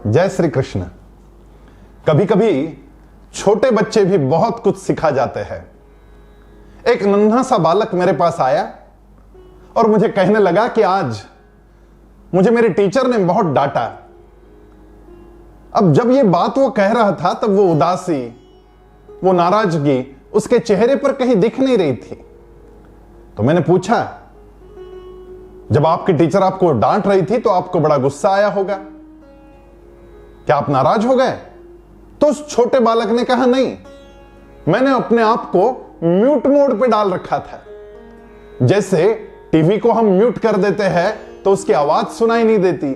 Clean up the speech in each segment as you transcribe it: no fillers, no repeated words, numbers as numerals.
जय श्री कृष्ण। कभी कभी छोटे बच्चे भी बहुत कुछ सिखा जाते हैं। एक नन्हा सा बालक मेरे पास आया और मुझे कहने लगा कि आज मुझे मेरी टीचर ने बहुत डांटा। अब जब ये बात वो कह रहा था तब वो उदासी, वो नाराजगी उसके चेहरे पर कहीं दिख नहीं रही थी। तो मैंने पूछा, जब आपकी टीचर आपको डांट रही थी तो आपको बड़ा गुस्सा आया होगा, क्या आप नाराज हो गए? तो उस छोटे बालक ने कहा, नहीं, मैंने अपने आप को म्यूट मोड पे डाल रखा था। जैसे टीवी को हम म्यूट कर देते हैं तो उसकी आवाज सुनाई नहीं देती,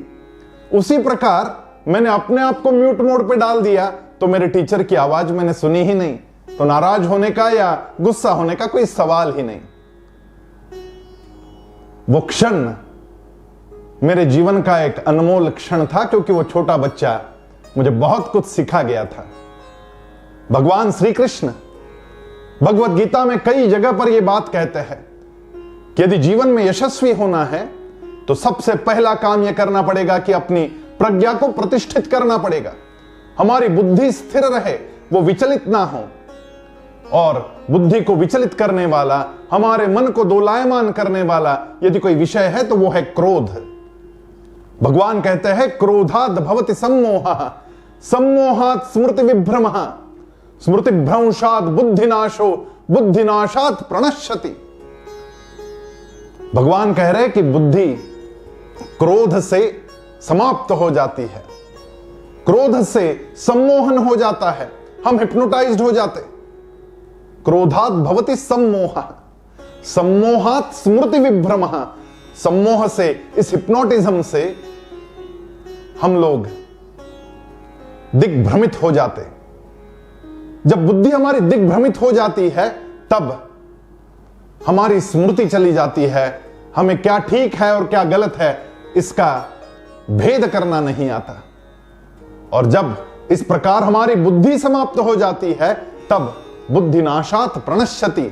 उसी प्रकार मैंने अपने आप को म्यूट मोड पे डाल दिया तो मेरे टीचर की आवाज मैंने सुनी ही नहीं। तो नाराज होने का या गुस्सा होने का कोई सवाल ही नहीं। वो क्षण मेरे जीवन का एक अनमोल क्षण था, क्योंकि वो छोटा बच्चा मुझे बहुत कुछ सिखा गया था। भगवान श्री कृष्ण भगवत गीता में कई जगह पर यह बात कहते हैं कि यदि जीवन में यशस्वी होना है तो सबसे पहला काम यह करना पड़ेगा कि अपनी प्रज्ञा को प्रतिष्ठित करना पड़ेगा। हमारी बुद्धि स्थिर रहे, वो विचलित ना हो। और बुद्धि को विचलित करने वाला, हमारे मन को दोलायमान करने वाला यदि कोई विषय है तो वो है क्रोध। भगवान कहते हैं, क्रोधाद भवति सम्मोहः, सम्मोहात् स्मृति विभ्रमः, स्मृति भ्रंशात् बुद्धिनाशो, बुद्धिनाशात् प्रणश्यति। भगवान कह रहे हैं कि बुद्धि क्रोध से समाप्त हो जाती है, क्रोध से सम्मोहन हो जाता है, हम हिप्नोटाइज्ड हो जाते। क्रोधात् भवति सम्मोहः, सम्मोहात् स्मृति विभ्रमः, सम्मोह से, इस हिप्नोटिज्म से हम लोग दिग्भ्रमित हो जाते। जब बुद्धि हमारी दिग्भ्रमित हो जाती है तब हमारी स्मृति चली जाती है, हमें क्या ठीक है और क्या गलत है इसका भेद करना नहीं आता। और जब इस प्रकार हमारी बुद्धि समाप्त हो जाती है तब बुद्धिनाशात् प्रणश्यति,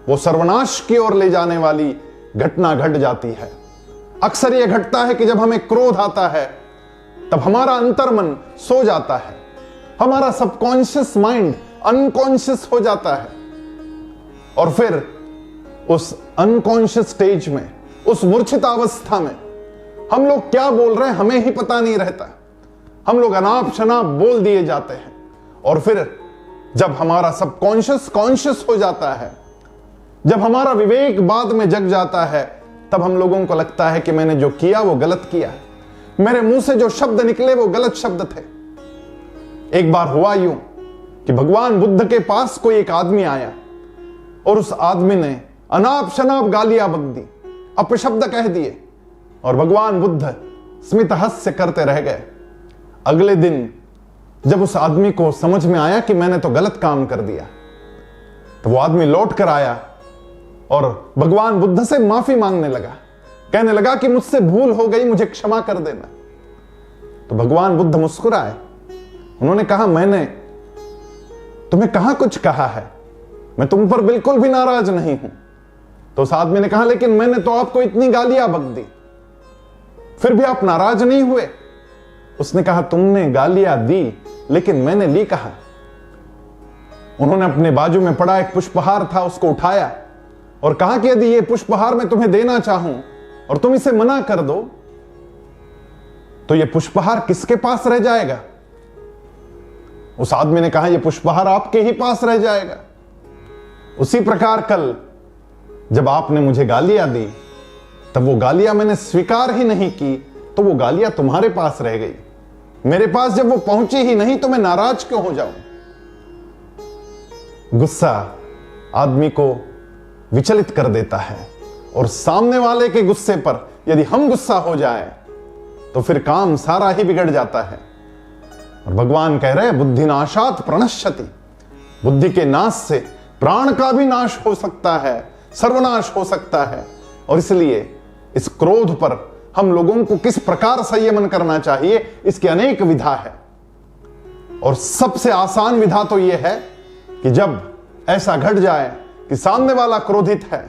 वो सर्वनाश की ओर ले जाने वाली घटना घट जाती है। अक्सर यह घटता है कि जब हमें क्रोध आता है तब हमारा अंतर्मन सो जाता है, हमारा सबकॉन्शियस माइंड अनकॉन्शियस हो जाता है। और फिर उस अनकॉन्शियस स्टेज में, उस मूर्छित अवस्था में हम लोग क्या बोल रहे हैं हमें ही पता नहीं रहता। हम लोग अनाप शनाप बोल दिए जाते हैं। और फिर जब हमारा सबकॉन्शियस कॉन्शियस हो जाता है, जब हमारा विवेक बाद में जग जाता है, तब हम लोगों को लगता है कि मैंने जो किया वो गलत किया, मेरे मुंह से जो शब्द निकले वो गलत शब्द थे। एक बार हुआ यूं कि भगवान बुद्ध के पास कोई एक आदमी आया और उस आदमी ने अनाप शनाप गालियां बक दी, अपशब्द कह दिए, और भगवान बुद्ध स्मित हास्य करते रह गए। अगले दिन जब उस आदमी को समझ में आया कि मैंने तो गलत काम कर दिया, तो वो आदमी लौट कर आया और भगवान बुद्ध से माफी मांगने लगा, कहने लगा कि मुझसे भूल हो गई, मुझे क्षमा कर देना। तो भगवान बुद्ध मुस्कुराए, उन्होंने कहा, मैंने तुम्हें कहां कुछ कहा है, मैं तुम पर बिल्कुल भी नाराज नहीं हूं। तो उस आदमी ने कहा, लेकिन मैंने तो आपको इतनी गालियां बक दी, फिर भी आप नाराज नहीं हुए। उसने कहा, तुमने गालियां दी लेकिन मैंने ली कहा। उन्होंने अपने बाजू में पड़ा एक पुष्पहार था, उसको उठाया और कहा कि यदि ये पुष्पहार मैं तुम्हें देना चाहूं और तुम इसे मना कर दो तो ये पुष्पहार किसके पास रह जाएगा? उस आदमी ने कहा, यह पुष्पहार आपके ही पास रह जाएगा। उसी प्रकार कल जब आपने मुझे गालियां दी तब वो गालियां मैंने स्वीकार ही नहीं की, तो वो गालियां तुम्हारे पास रह गई। मेरे पास जब वो पहुंची ही नहीं तो मैं नाराज क्यों हो जाऊं? गुस्सा आदमी को विचलित कर देता है, और सामने वाले के गुस्से पर यदि हम गुस्सा हो जाए तो फिर काम सारा ही बिगड़ जाता है। और भगवान कह रहे हैं, बुद्धिनाशात् प्रणश्यति, बुद्धि के नाश से प्राण का भी नाश हो सकता है, सर्वनाश हो सकता है। और इसलिए इस क्रोध पर हम लोगों को किस प्रकार संयमन करना चाहिए, इसकी अनेक विधा है। और सबसे आसान विधा तो यह है कि जब ऐसा घट जाए कि सामने वाला क्रोधित है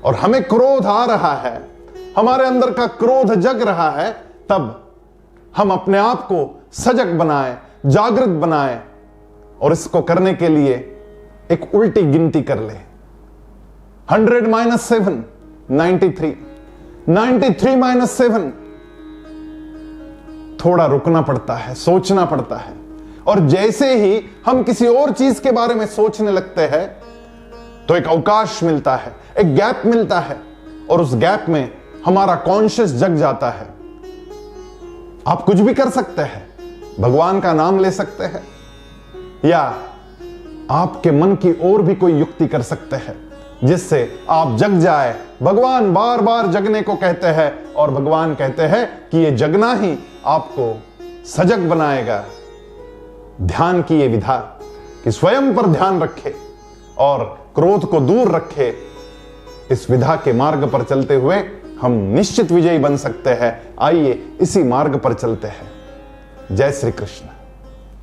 और हमें क्रोध आ रहा है, हमारे अंदर का क्रोध जग रहा है, तब हम अपने आप को सजग बनाएं, जागृत बनाएं और इसको करने के लिए एक उल्टी गिनती कर ले। 100 - 7 93, 93 - 7। थोड़ा रुकना पड़ता है, सोचना पड़ता है, और जैसे ही हम किसी और चीज के बारे में सोचने लगते हैं तो एक अवकाश मिलता है, एक गैप मिलता है, और उस गैप में हमारा कॉन्शियस जग जाता है। आप कुछ भी कर सकते हैं, भगवान का नाम ले सकते हैं, या आपके मन की और भी कोई युक्ति कर सकते हैं जिससे आप जग जाए। भगवान बार बार जगने को कहते हैं, और भगवान कहते हैं कि यह जगना ही आपको सजग बनाएगा। ध्यान की यह विधा कि स्वयं पर ध्यान रखे और क्रोध को दूर रखे, इस विधा के मार्ग पर चलते हुए हम निश्चित विजयी बन सकते हैं। आइए इसी मार्ग पर चलते हैं। जय श्री कृष्ण।